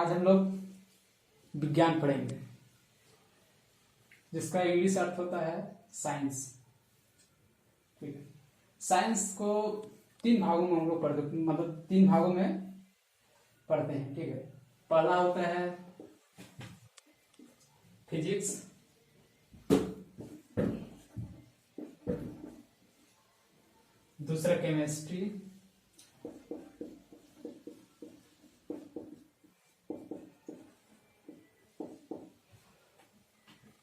आज हम लोग विज्ञान पढ़ेंगे, जिसका इंग्लिश अर्थ होता है साइंस। ठीक है, साइंस को तीन भागों में हम लोग पढ़ते, मतलब तीन भागों में पढ़ते हैं। ठीक है, पहला होता है फिजिक्स, दूसरा केमिस्ट्री,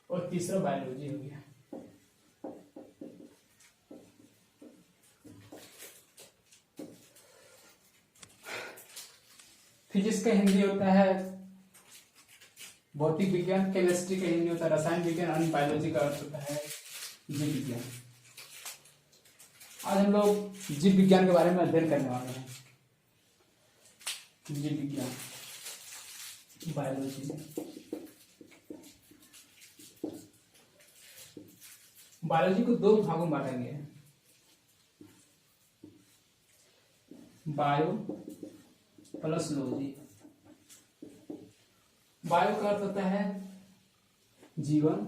और तीसरा बायोलॉजी हो गया। फिजिक्स का हिंदी होता है भौतिक विज्ञान, केमिस्ट्री का हिंदी होता है रसायन विज्ञान, और बायोलॉजी का अर्थ होता है जीव विज्ञान। आज हम लोग जीव विज्ञान के बारे में अध्ययन करने वाले हैं। जीव विज्ञान, बायोलॉजी। बायोलॉजी को दो भागों में बांटा गया है, बायो प्लस लॉजी। बायो का अर्थ होता है जीवन,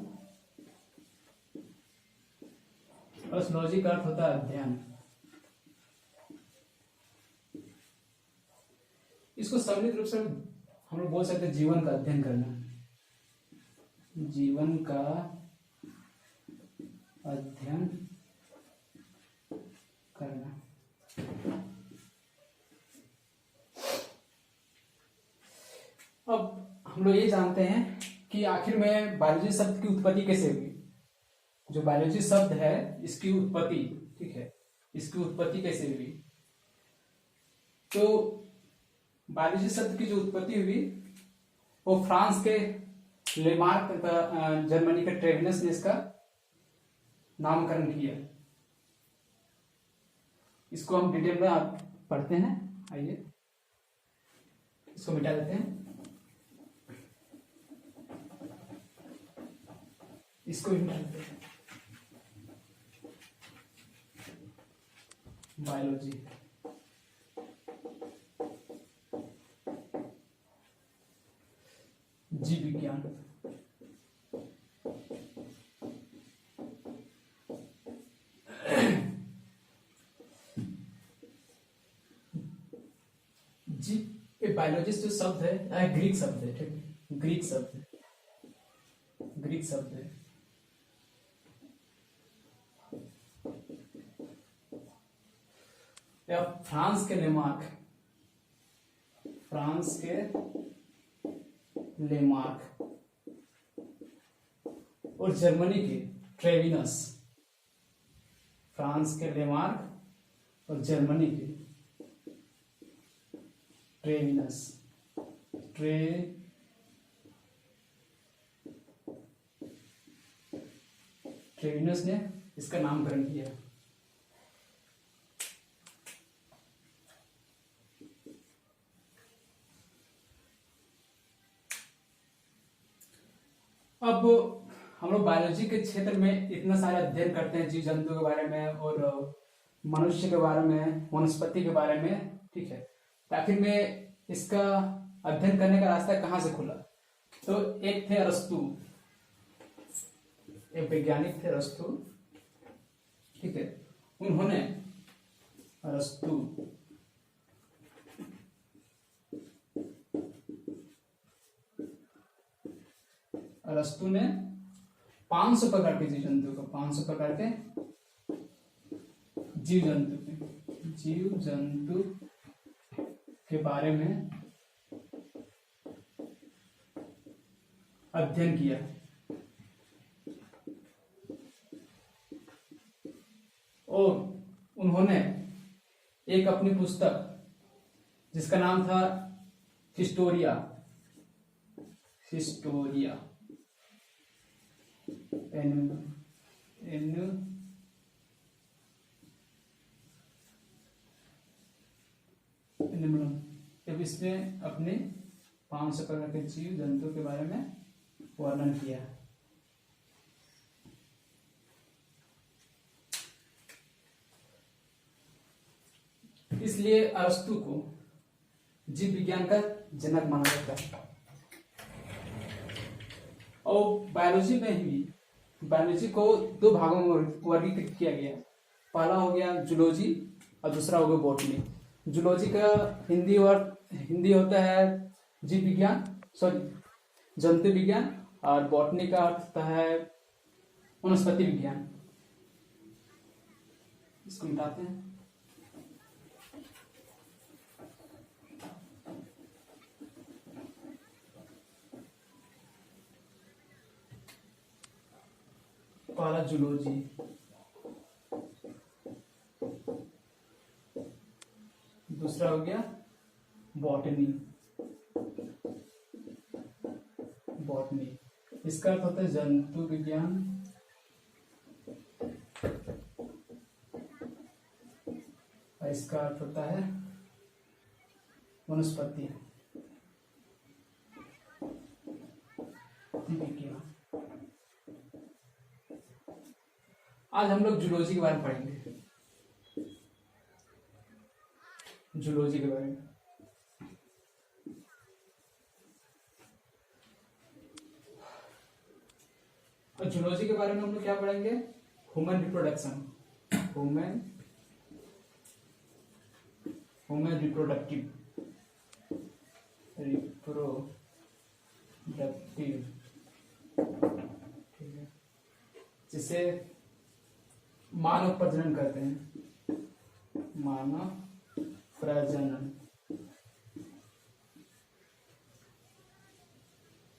प्लस लॉजी का अर्थ होता है अध्ययन। इसको सम्मिलित रूप से हम लोग बोल सकते हैं जीवन का अध्ययन करना, जीवन का अध्ययन करना। अब हम लोग ये जानते हैं कि आखिर में बायोलॉजी शब्द की उत्पत्ति कैसे हुई। जो बायोलॉजी शब्द है इसकी उत्पत्ति, ठीक है, इसकी उत्पत्ति कैसे हुई। तो बायोलॉजी शब्द की जो उत्पत्ति हुई वो फ्रांस के लेमार्क तथा जर्मनी के ट्रेविनस ने इसका नामकरण किया। इसको हम डिटेल में आप पढ़ते हैं। आइए इसको मिटा देते हैं, इसको भी मिटा देते हैं। बायोलॉजी, जीव विज्ञान। जीव बायोलॉजिस्ट जो शब्द है ग्रीक शब्द है, ठीक है, ग्रीक शब्द है, ग्रीक शब्द है। या फ्रांस के लेमार्क, फ्रांस के लेमार्क और जर्मनी के ट्रेविनस, फ्रांस के लेमार्क और जर्मनी के ट्रेविनस, ट्रेविनस ने इसका नामकरण किया। अब हम लोग बायोलॉजी के क्षेत्र में इतना सारा अध्ययन करते हैं, जीव जंतु के बारे में और मनुष्य के बारे में, वनस्पति के बारे में, ठीक है। तो आखिर में इसका अध्ययन करने का रास्ता कहाँ से खुला। तो एक थे अरस्तु, एक वैज्ञानिक थे अरस्तु, ठीक है। उन्होंने अरस्तु ने 500 प्रकार के जीव जंतु को, 500 प्रकार के जीव जंतु के बारे में अध्ययन किया। और उन्होंने एक अपनी पुस्तक जिसका नाम था हिस्टोरिया जब इसमें अपने 500 प्रकार के जीव जंतु के बारे में वर्णन किया। इसलिए अरस्तु को जीव विज्ञान का जनक माना जाता है। और बायोलॉजी में ही बायोलॉजी को दो भागों में वर्गीकृत किया गया है। पहला हो गया जूलॉजी और दूसरा हो गया बॉटनी। जूलॉजी का हिंदी होता है जीव विज्ञान, सॉरी जंतु विज्ञान, और बॉटनी का अर्थ होता है वनस्पति विज्ञान। इसको मिटाते हैं। पहला जूलॉजी, दूसरा हो गया बॉटनी। बॉटनी इसका अर्थ होता है जंतु विज्ञान और इसका अर्थ होता है वनस्पति विज्ञान। आज हम लोग जूलॉजी के बारे में पढ़ेंगे। जूलॉजी के बारे में और जूलॉजी के बारे में हम लोग क्या पढ़ेंगे? ह्यूमन रिप्रोडक्शन, ह्यूमन रिप्रोडक्टिव ठीक है, जिसे मानव प्रजनन कहते हैं। मानव प्रजनन,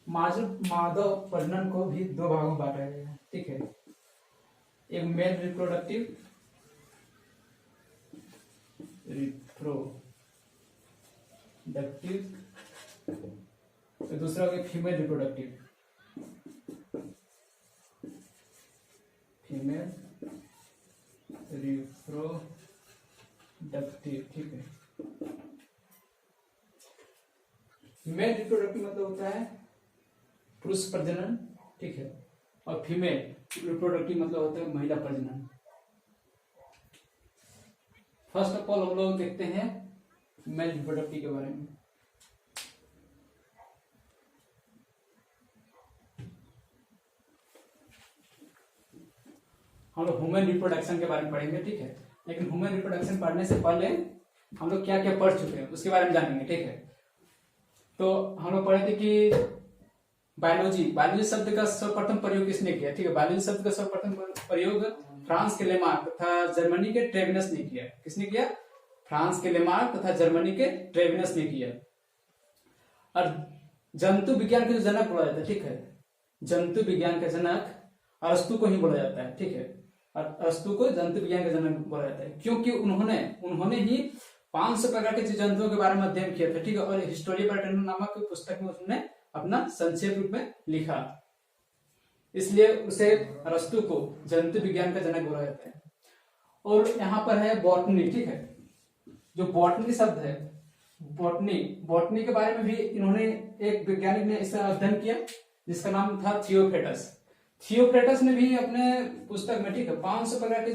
मानव प्रजनन को भी दो भागों में बांटा गया है। ठीक है, एक मेल रिप्रोडक्टिव दूसरा हो गया फीमेल रिप्रोडक्टिव ठीक है। मेल रिप्रोडक्टिव मतलब होता है पुरुष प्रजनन, ठीक है, और फीमेल रिप्रोडक्टिव मतलब होता है महिला प्रजनन। फर्स्ट ऑफ ऑल हम लोग देखते हैं मेल रिप्रोडक्टिव के बारे में। हम लोग ह्यूमन रिप्रोडक्शन के बारे में पढ़ेंगे, ठीक है, लेकिन ह्यूमन रिप्रोडक्शन पढ़ने से पहले हम लोग क्या क्या पढ़ चुके हैं उसके बारे में जानेंगे। ठीक है, तो हम लोग पढ़े थे कि बायोलॉजी शब्द का सर्वप्रथम प्रयोग किसने किया? ठीक है, बायोलॉजी शब्द का सर्वप्रथम प्रयोग फ्रांस के लेमार्क तथा जर्मनी के ट्रेविनस ने किया। किसने किया? फ्रांस के लेमार्क तथा जर्मनी के ट्रेविनस ने किया। और जंतु विज्ञान के जो जनक बोला जाता है, ठीक है, जंतु विज्ञान का जनक अरस्तु को ही बोला जाता है। ठीक है, और अरस्तु को जंतु विज्ञान का जनक बोला जाता है क्योंकि उन्होंने ही 500 प्रकार के जंतुओं के बारे में अध्ययन किया था। ठीक है, और हिस्टोरिया पैटर्न नामक पुस्तक में उसने अपना संक्षेप रूप में लिखा, इसलिए उसे अरस्तु को जंतु विज्ञान का जनक बोला जाता है। और यहाँ पर है बॉटनी। ठीक है, जो बॉटनी शब्द है, बॉटनी के बारे में भी इन्होंने एक वैज्ञानिक ने इसका अध्ययन किया जिसका नाम था थियोफ्रेटस ने भी अपने पुस्तक में, ठीक है, 500 प्रकार के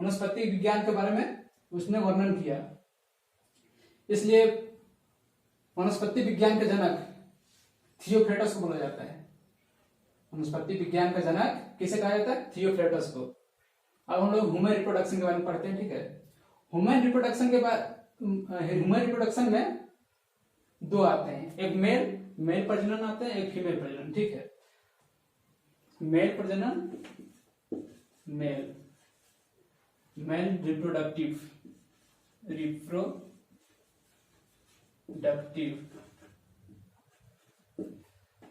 वनस्पति विज्ञान के बारे में उसने वर्णन किया। इसलिए वनस्पति विज्ञान का जनक थियोफ्रेटस को बोला जाता है। वनस्पति विज्ञान का जनक किसे कहा जाता है? थियोफ्रेटस को। अब हम लोग ह्यूमन रिप्रोडक्शन के बारे में पढ़ते हैं। ठीक है, ह्यूमन रिप्रोडक्शन में दो आते हैं, एक मेल प्रजनन आता है, एक फीमेल प्रजनन। ठीक है, मेल प्रजनन, मेल रिप्रोडक्टिव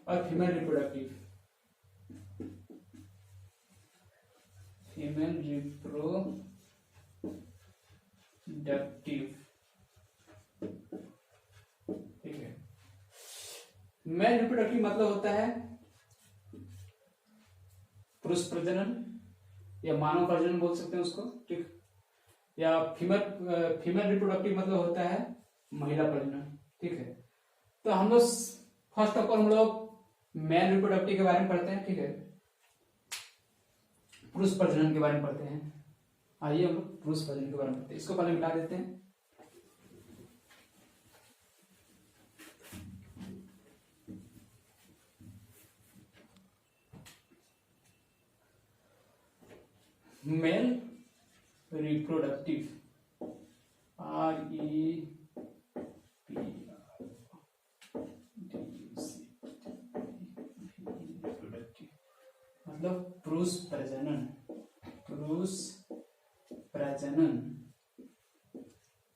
और फीमेल रिप्रोडक्टिव ठीक है। मेल रिप्रोडक्टिव मतलब होता है पुरुष प्रजनन या मानव प्रजनन बोल सकते हैं उसको, ठीक, या फीमेल रिप्रोडक्टिव मतलब होता है महिला प्रजनन। ठीक है, तो हम लोग फर्स्ट ऑफ ऑल हम लोग मेल रिप्रोडक्टिव के बारे में पढ़ते हैं। ठीक है, पुरुष प्रजनन के बारे में पढ़ते हैं। आइए हम लोग पुरुष प्रजनन के बारे में पढ़ते हैं। इसको पहले मिटा देते हैं। मेल रिप्रोडक्टिव, REPRODUCTIVE, मतलब पुरुष प्रजनन, पुरुष प्रजनन,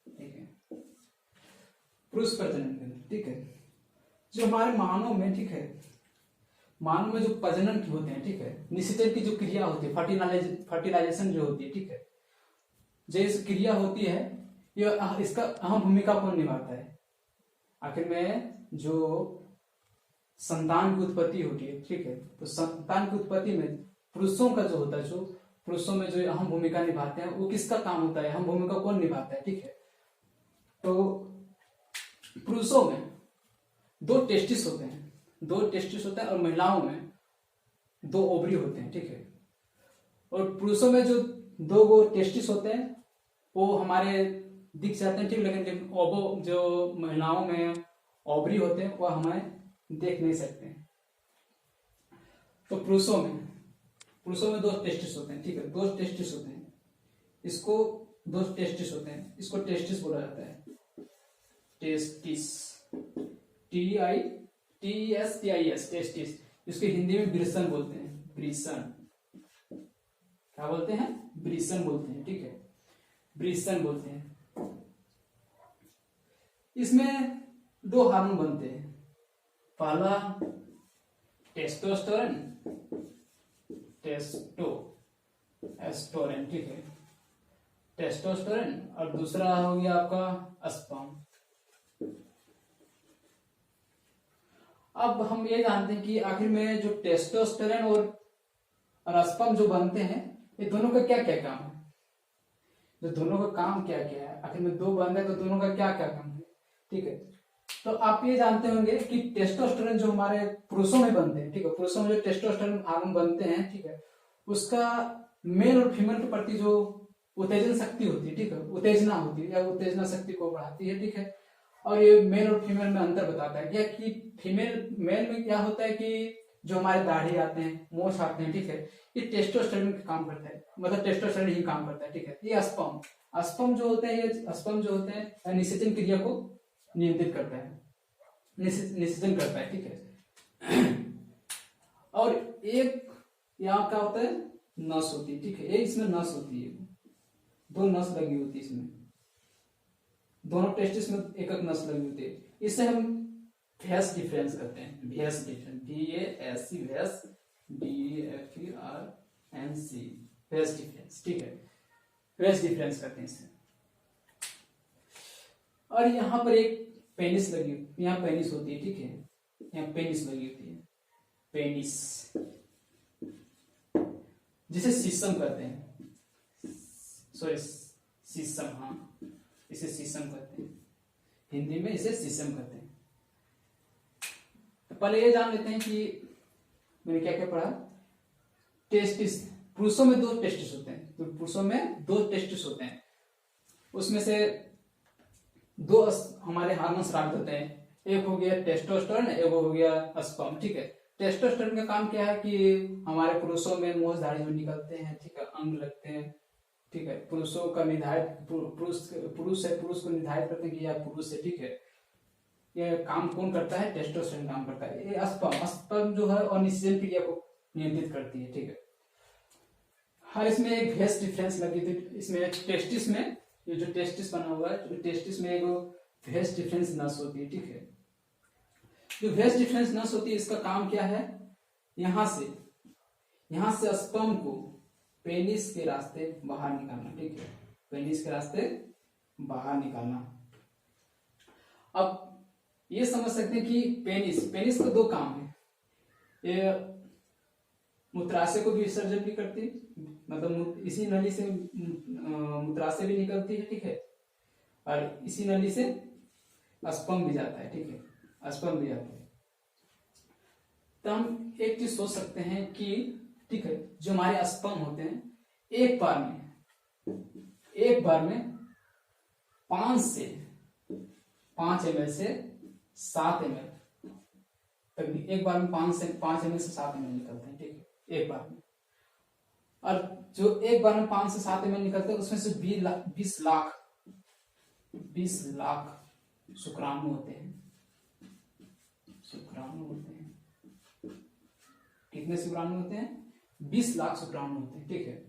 ठीक है, पुरुष प्रजनन, ठीक है। जो हमारे मानव में, ठीक है, मानव में जो प्रजनन की होते हैं, ठीक है, निषेचन की जो क्रिया होती है, फर्टिलाइजेशन जो होती है, ठीक है, जो इस क्रिया होती है, ये इसका अहम भूमिका कौन निभाता है? आखिर में जो संतान की उत्पत्ति होती है, ठीक है, तो संतान की उत्पत्ति में पुरुषों का जो होता है, जो पुरुषों में जो अहम भूमिका निभाते हैं, वो किसका काम होता है, अहम भूमिका कौन निभाता है, ठीक है। तो पुरुषों में 2 टेस्टिस होते हैं, 2 टेस्टिस होता है, और महिलाओं में 2 ओवरी होते हैं, ठीक है। और पुरुषों में जो 2 टेस्टिस होते हैं वो हमारे दिख जाते हैं, ठीक, लेकिन जो महिलाओं में ओवरी होते हैं वो हमें देख नहीं सकते हैं। तो पुरुषों में 2 टेस्टिस होते हैं, ठीक है, 2 टेस्टिस होते हैं, इसको 2 टेस्टिस होते हैं, इसको टेस्टिस बोला जाता है, टेस्टिस, TESTIS, टेस्टिस। इसके हिंदी में वृषण बोलते हैं, वृषण, क्या बोलते हैं? वृषण बोलते हैं, ठीक है, वृषण बोलते हैं। इसमें 2 हार्मोन बनते हैं, पहला टेस्टोस्टेरोन, ठीक है, टेस्टोस्टेरोन, और दूसरा हो गया आपका स्पर्म। अब हम ये जानते हैं कि आखिर में जो टेस्टोस्टेरोन और स्पर्म जो बनते हैं, ये दोनों का क्या क्या काम है? जो दोनों का काम क्या क्या है, आखिर में 2 बंद है तो दोनों का क्या क्या काम है, ठीक है। तो आप ये जानते होंगे कि टेस्टोस्टेरोन जो हमारे पुरुषों में बनते हैं, ठीक है, पुरुषों में जो टेस्टोस्टेरोन हार्मोन बनते हैं, ठीक है, उसका मेल और फीमेल के प्रति जो उत्तेजन शक्ति होती है, ठीक है, उत्तेजना होती है या उत्तेजना शक्ति को बढ़ाती है, ठीक है। और ये मेल और फीमेल में अंतर बताता है क्या कि मेल में क्या होता है कि जो हमारे दाढ़ी आते हैं, मोछ आते हैं, ठीक है, ये टेस्टोस्टेरोन का काम करता है, मतलब टेस्टोस्टेरोन ही काम करता है, ठीक है। ये स्पर्म जो होते हैं, ये स्पर्म जो होते हैं निषेचन क्रिया को नियंत्रित करता है, निषेचन करता है, ठीक है। और एक यहाँ क्या होता है, नस होती है, ठीक है, ये इसमें नस होती है, 2 नस लगी होती है इसमें, दोनों टेस्टिस में एक नस लगी होती है। इससे हम भेस डिफरेंस करते हैं, भेस डिफरेंस, VASC, भेस, DEFERENC, भेस डिफरेंस, ठीक है, भेस डिफरेंस करते हैं इससे। और यहाँ पर एक पेनिस लगी, यहाँ पेनिस होती है, ठीक है, यहाँ पेनिस लगी होती है, पेनिस, जिसे सीसम कहते हैं, सॉरी सीसम, हाँ, इसे सीसम कहते हैं, हिंदी में इसे सीसम कहते हैं। तो पहले ये जान लेते हैं कि मैंने क्या क्या पढ़ा। टेस्टिस, पुरुषों में 2 टेस्टिस होते हैं, तो पुरुषों में 2 टेस्टिस होते हैं, उसमें से 2 हमारे हार्मोन स्रावित होते हैं, एक हो गया टेस्टोस्टेरोन, एक हो गया स्पर्म, ठीक है। टेस्टोस्टेरोन का काम क्या है कि हमारे पुरुषों में मोछ दाढ़ी जो निकलते हैं, ठीक है, अंग लगते हैं, ठीक है, पुरुषों का निर्धारित, पुरुष है, पुरुष को निर्धारित करते हैं कि यह पुरुष है, ठीक है। ये काम कौन करता है? टेस्टोस्टेरोन काम करता है। ये स्पर्म जो है और निषेचन क्रिया को नियंत्रित करती है, ठीक है। हर इसमें एक भेस डिफरेंस लगी थी, इसमें टेस्टिस में, ये जो टेस्टिस बना हुआ है, टेस्टिस में एक भेस डिफरेंस नस होती है, ठीक है। जो भेस डिफरेंस नस होती है, इसका काम क्या है? यहां से स्पर्म को पेनिस के रास्ते बाहर निकालना, ठीक है, पेनिस के रास्ते बाहर निकालना। अब ये समझ सकते हैं कि पेनिस का 2 काम है, ये मूत्राशय को भी विसर्जन भी करती है, मतलब इसी नली से मूत्राशय भी निकलती है, ठीक है, और इसी नली से स्पर्म भी जाता है, ठीक है, स्पर्म भी जाता है। तो हम एक चीज सोच सकते हैं कि, ठीक है, जो हमारे स्पर्म होते हैं, एक बार में 5 ml से 7 ml तक, एक बार में 5 ml से 7 ml निकलते हैं, ठीक है, एक बार में। और जो एक बार में 5 से 7 ml निकलते हैं उसमें से 20 लाख शुक्राणु होते हैं। शुक्राणु होते हैं, कितने शुक्राणु होते हैं? 20 लाख शुक्राणु होते हैं, ठीक है।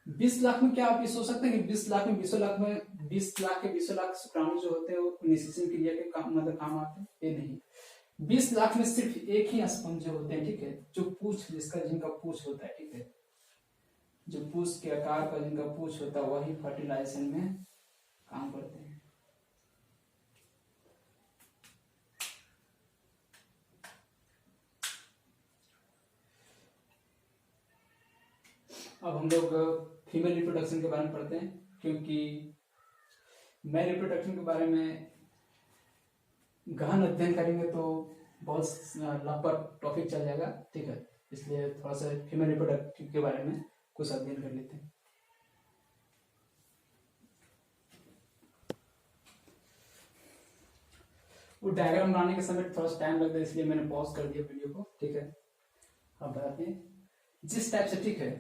20 लाख में क्या आप ये सोच सकते हैं कि 20 लाख में 20 लाख में 20 लाख के 20 लाख शुक्राणु जो होते हैं वो निषेचन क्रिया के काम मतलब काम आते हैं? ये नहीं। 20 लाख में सिर्फ एक ही स्पर्म जो होते हैं, ठीक है, जो पूछ जिनका पूछ होता है, ठीक है, जो पूछ के आकार का जिनका पूछ होता है वही फर्टिलाइजेशन में काम करते हैं। अब हम लोग फीमेल रिप्रोडक्शन के बारे में पढ़ते हैं, क्योंकि मेल रिप्रोडक्शन के बारे में गहन अध्ययन करेंगे तो बहुत लंबा टॉपिक चल जाएगा, ठीक है। इसलिए थोड़ा सा फीमेल रिप्रोडक्शन के बारे में कुछ अध्ययन कर लेते हैं। वो डायग्राम बनाने के समय थोड़ा सा टाइम लगता है, इसलिए मैंने पॉज कर दिया वीडियो को, ठीक है। अब बताते हैं जिस टाइप से, ठीक है,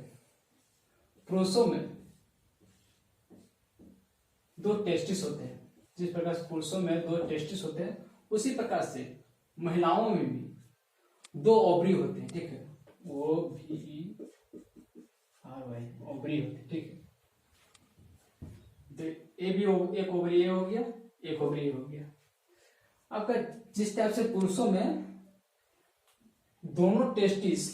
पुरुषों में 2 टेस्टिस होते हैं, जिस प्रकार से पुरुषों में 2 टेस्टिस होते हैं उसी प्रकार से महिलाओं में भी 2 ओवरी होते हैं, ठीक है। OVERY ओवरी होते हैं, ठीक है। ए भी एक ओवरी ए हो गया, एक ओवरी ए हो गया। अगर जिस टाइप से पुरुषों में दोनों टेस्टिस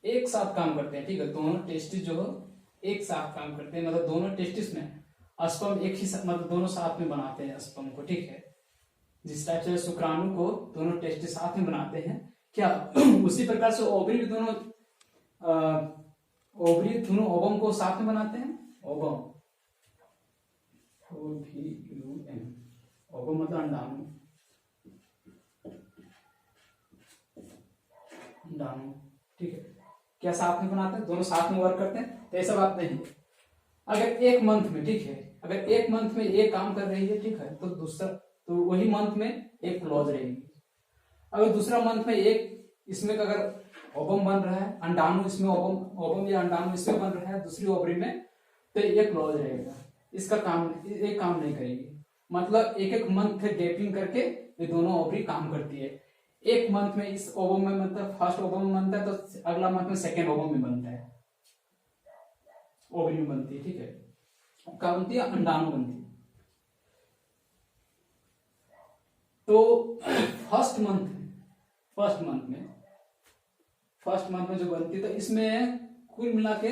एक साथ काम करते हैं, ठीक है, दोनों टेस्टिस जो एक साथ काम करते हैं, मतलब दोनों टेस्टिस में स्पर्म एक ही मतलब दोनों साथ में बनाते हैं स्पर्म को, ठीक है। जिस टाइप से शुक्राणु को दोनों टेस्टिस साथ में बनाते हैं, क्या उसी प्रकार से ओवरी भी दोनों ओवम को साथ में बनाते हैं। ओवम, ओवम मतलब अंडाणु, अंडाणु, ठीक है। क्या साथ में बनाते हैं? दोनों साथ में वर्क करते हैं, तो ऐसा बात नहीं। अगर एक मंथ में, ठीक है, अगर एक मंथ में एक काम कर रही है, ठीक है, तो दूसरा तो वही मंथ में एक क्लॉज रहेगी। अगर दूसरा मंथ में एक इसमें अगर ओवम बन रहा है, अंडाणु इसमें ओवम या अंडाणु इसमें बन रहा है दूसरी ओवरी में, तो ये क्लॉज रहेगा। इसका काम एक काम नहीं करेगी, मतलब एक एक मंथ गैपिंग करके ये दोनों ओवरी काम करती है। एक मंथ में इस ओवम में मतलब फर्स्ट ओवम में बनता है, तो अगला मंथ में सेकेंड ओवम में बनता है, ओवरी में बनती है, ठीक है। क्या बनती है? अंडाणु बनती है। तो फर्स्ट मंथ में जो बनती है, तो इसमें कुल मिला के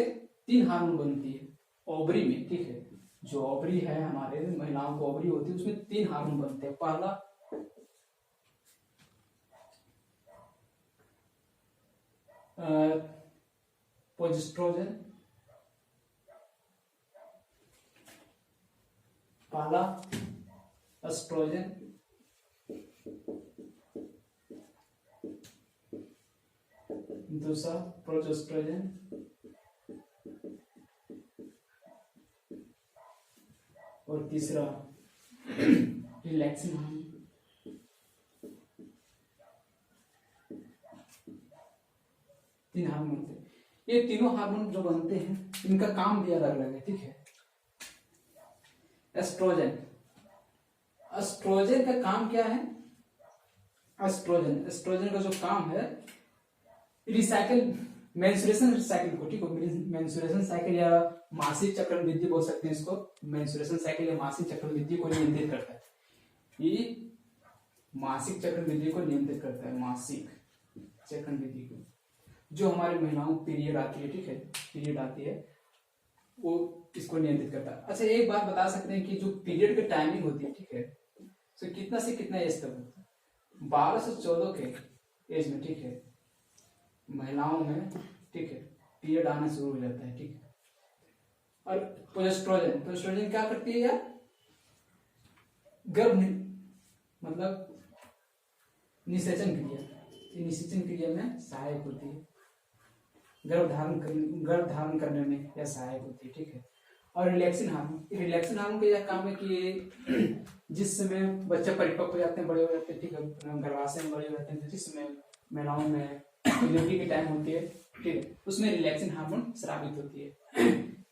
3 हार्मोन बनती है ओवरी में, ठीक है। जो ओवरी है हमारे महिलाओं को ओवरी होती है, उसमें 3 हार्मोन बनते हैं। पहला प्रोजेस्टेरोन, पहला एस्ट्रोजन, दूसरा प्रोजेस्टेरोन, और तीसरा रिलैक्सिंग हार्मोन। तीन हार्मोन बनते हैं। ये तीनों हार्मोन जो बनते हैं इनका काम भी अलग अलग है, ठीक है। एस्ट्रोजन, एस्ट्रोजन का काम क्या है? एस्ट्रोजन का जो काम है रिसाइकिल, मेंस्ट्रुएशन साइकिल को, ठीक है, मेंस्ट्रुएशन साइकिल या मासिक चक्रण वृद्धि बोल सकते हैं इसको। मेंस्ट्रुएशन साइकिल या मासिक चक्रण वृद्धि को नियंत्रित करता है। ये मासिक चक्रण वृद्धि को नियंत्रित करता है, मासिक चक्रण वृद्धि को। जो हमारी महिलाओं को पीरियड आती है, ठीक है, पीरियड आती है, वो इसको नियंत्रित करता है। अच्छा, एक बात बता सकते हैं कि जो पीरियड की टाइमिंग होती है, ठीक है, तो कितना से कितना एज तक होता है? 12 से 14 के एज में, ठीक है, महिलाओं में, ठीक है, पीरियड आना शुरू हो जाता है, ठीक है। और प्रोजेस्टेरोन क्या करती है यार? गर्भ मतलब निषेचन क्रिया, निषेचन क्रिया में सहायक होती है, गर्भ धारण करने में यह सहायक होती है, ठीक है। और रिलैक्सिन हार्मोन का यह काम है कि जिस समय बच्चा परिपक्व हो जाते हैं, बड़े हो जाते हैं, ठीक है, गर्भाशय में बड़े हो जाते हैं, तो जिस समय महिलाओं में डिलीवरी की टाइम होती है, ठीक है, उसमें रिलैक्सिंग हार्मोन स्रावित होती है।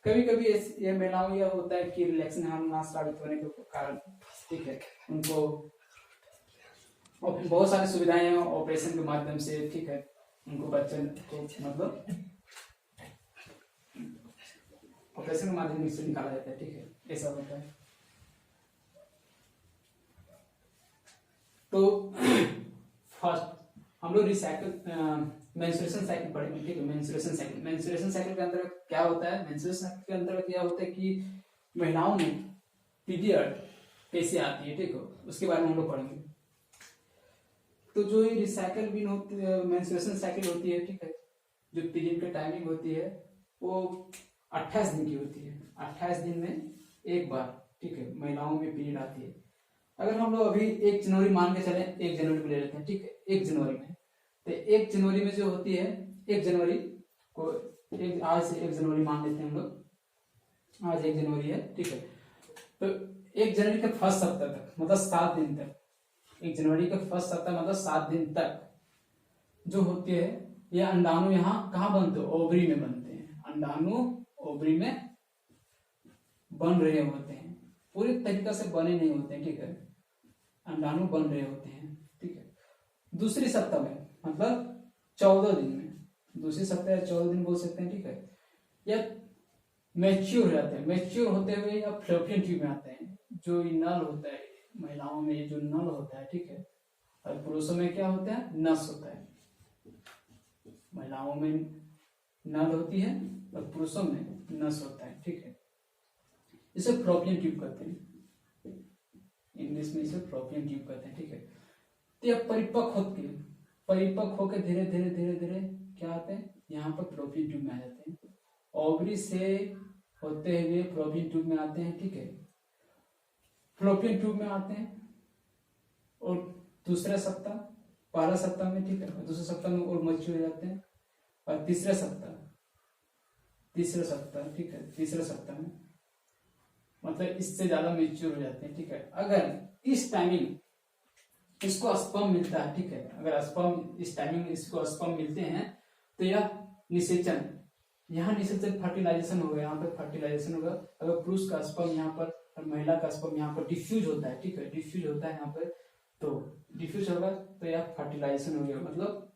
कभी कभी ये महिलाओं यह होता है कि रिलैक्सिंग हार्मोन ना स्रावित होने के कारण, ठीक है, उनको बहुत सारी सुविधाएं हैं ऑपरेशन के माध्यम से, ठीक है, उनको बच्चे को मतलब ऑपरेशन के माध्यम से निकाला जाता है, ठीक है, ऐसा होता है। तो फर्स्ट हम लोग रिसाइकल मेंस्ट्रुएशन साइकिल पढ़ेंगे, ठीक है। मेंस्ट्रुएशन साइकिल के अंदर क्या होता है, मेंस्ट्रुएशन साइकिल के अंदर क्या होता है कि महिलाओं में पीरियड कैसे आती है, ठीक है, उसके बारे में हम लोग पढ़ेंगे। तो जो ये रिसाइकल बिन होती है, मेंस्ट्रुएशन साइकिल होती है, ठीक है, जो पीरियड की टाइमिंग होती है वो 28 दिन की होती है। 28 दिन में एक बार, ठीक है, महिलाओं में पीरियड आती है। अगर हम लोग अभी 1 जनवरी मान के चले, 1 जनवरी को ले लेते हैं, ठीक है, 1 जनवरी में, तो 1 जनवरी में जो होती है, 1 जनवरी को आज से 1 जनवरी मान लेते हैं हम लोग, आज 1 जनवरी है, ठीक है। तो 1 जनवरी के फर्स्ट सप्ताह तक, मतलब 7 दिन तक, 1 जनवरी के फर्स्ट सप्ताह मतलब 7 दिन तक जो होती है, ये अंडाणु यहाँ कहाँ बनते हैं, ओवरी में बनते हैं। अंडाणु ओवरी में बन रहे होते हैं, पूरी तरीका से बने नहीं होते हैं, ठीक है, अंडाणु बन रहे होते हैं, ठीक है। दूसरी सप्ताह में मतलब 14 दिन में, दूसरी सप्ताह या 14 दिन बोल सकते हैं, ठीक है, या मैच्योर हो जाते हैं। मैच्योर होते हुए या फ्लोपियन ट्यूब में आते हैं। जो नल होता है महिलाओं में, ये जो नल होता है, ठीक है, और पुरुषों में क्या होता है, नस होता है। महिलाओं में नल होती है और पुरुषों में नस होता है, ठीक है। इसे फ्लोपियन ट्यूब कहते हैं, इंग्लिश में इसे फ्लोपियन ट्यूब कहते हैं, ठीक है। तो यह परिपक्व होकर धीरे धीरे धीरे धीरे क्या आते हैं, यहाँ पर फ्लोपियन ट्यूब में आ जाते हैं। ओवरी से होते हुए फ्लोपियन ट्यूब में आते हैं, ठीक है, फ्लोपियन ट्यूब में आते हैं और दूसरा सप्ताह, पहला सप्ताह में, ठीक है, दूसरे सप्ताह में और मैच्योर हो जाते हैं, और तीसरा सप्ताह, ठीक है, तीसरे सप्ताह में मतलब इससे ज्यादा मैच्योर हो जाते हैं, ठीक है। अगर इस टाइमिंग इसको स्पर्म मिलता है, ठीक है, अगर स्पर्म इस टाइमिंग इसको स्पर्म मिलते हैं तो यह निषेचन, यहाँ निषेचन फर्टिलाइजेशन होगा, यहाँ पे फर्टिलाइजेशन होगा। अगर पुरुष का स्पर्म यहाँ पर और महिला का स्पर्म यहाँ पर डिफ्यूज होता है, ठीक है, डिफ्यूज होता है यहाँ पर, तो डिफ्यूज होगा तो यह फर्टिलाइजेशन हो गया, मतलब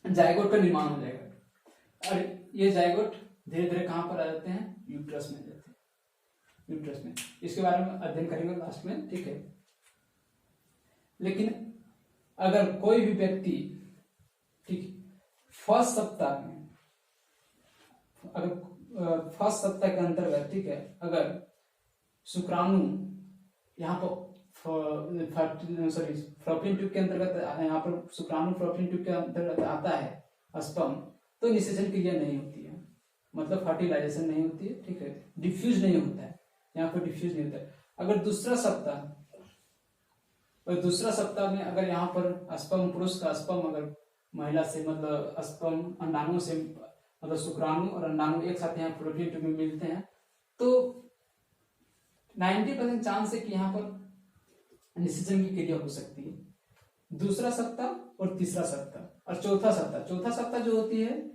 जायगोट का निर्माण हो जाएगा। और ये जायगोट धीरे धीरे कहाँ पर आ जाते हैं, यूट्रस में जाते हैं, यूट्रस में। इसके बारे में अध्ययन करेंगे लास्ट में, ठीक है। लेकिन अगर कोई भी व्यक्ति, ठीक, फर्स्ट सप्ताह में, अगर फर्स्ट सप्ताह के अंतर्गत, ठीक है, अगर शुक्राणु यहाँ पर फ्लोपियन ट्यूब के अंतर्गत, यहाँ पर शुक्राणु फ्लोपियन ट्यूब के अंतर्गत आता है स्पर्म, तो निषेचन क्रिया नहीं होती है, मतलब फर्टिलाइजेशन नहीं होती है, ठीक है, डिफ्यूज नहीं होता है, यहाँ पर डिफ्यूज नहीं होता है। अगर दूसरा सप्ताह में अगर यहाँ पर स्पर्म, पुरुष का स्पर्म अगर महिला से, मतलब स्पर्म अंडाणु से, मतलब शुक्राणु और अंडाणु एक साथ यहाँ फ्लोपियन ट्यूब में मिलते हैं, तो 90% चांस है कि यहाँ पर निषेचन की क्रिया हो सकती है। दूसरा सप्ताह और तीसरा सप्ताह और चौथा सप्ताह जो होती है,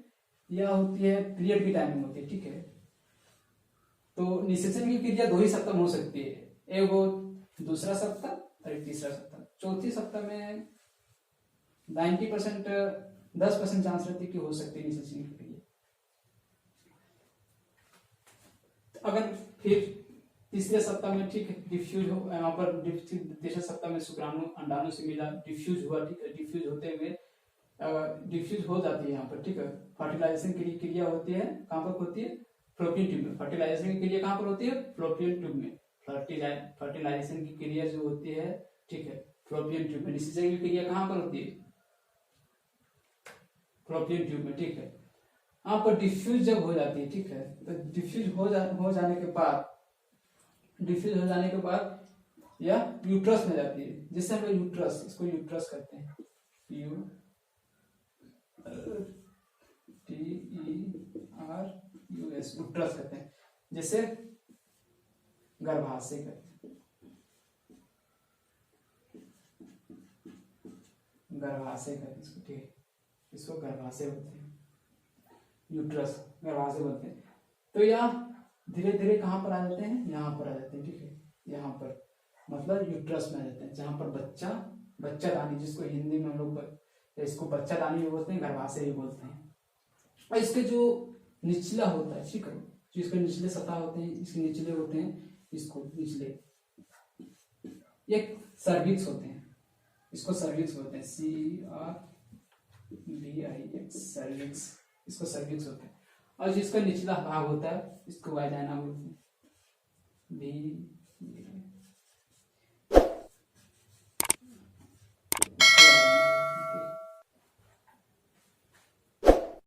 यह होती है पीरियड की टाइमिंग होती है, ठीक है। तो निषेचन की क्रिया 2 ही सप्ताह में हो सकती है, एक वो दूसरा सप्ताह और एक तीसरा सप्ताह। चौथी सप्ताह में 90% 10% चांस रहती है कि हो सकती है निषेचन की क्रिया। अगर फिर तीसरे सप्ताह में, ठीक है, डिफ्यूज हो, यहाँ पर तीसरे सप्ताह में शुक्राणु अंडाणु से मिला, डिफ्यूज हुआ, ठीक है, डिफ्यूज होते हुए डिफ्यूज हो जाती है यहाँ पर, ठीक है। फर्टिलाइजेशन की क्रिया होती है, कहाँ पर होती है, फ्लोपियन ट्यूब में। फर्टिलाइजेशन की क्रिया कहाँ पर होती है, फ्लोपियन ट्यूब में। फर्टिलाइजेशन की क्रिया जो होती है, ठीक है, फ्लोपियन ट्यूब में। निषेचन की क्रिया कहाँ पर होती है, फ्लोपियन ट्यूब में, ठीक है। यहाँ पर डिफ्यूज जब हो जाती है, ठीक है, तो डिफ्यूज हो जाने के बाद यह यूट्रस में जाती है, जिससे हम यूट्रस, इसको यूट्रस कहते हैं, यूट्रस कहते हैं, जिसे गर्भाशय कहते हैं, गर्भाशय कहते हैं इसको, ठीक है, इसको गर्भाशय होते हैं। यूट्रस गर्भाशय बोलते हैं। तो यह धीरे धीरे कहाँ पर आ जाते हैं, यहाँ पर आ जाते हैं, ठीक है, यहाँ पर मतलब यूट्रस में आ जाते हैं, जहाँ पर बच्चा बच्चादानी, जिसको हिंदी में हम लोग इसको बच्चादानी भी बोलते हैं, गर्भाशय भी बोलते हैं। और इसके जो निचला होता है, ठीक है, जो इसके निचले सतह होते हैं, इसके निचले होते हैं, इसको निचले एक सर्विक्स होते हैं, इसको सर्विक्स बोलते हैं, CRVIX सर्विक्स, इसको सर्विक्स होते हैं। और जिसका निचला भाग होता है इसको वाजाना बोलते हैं,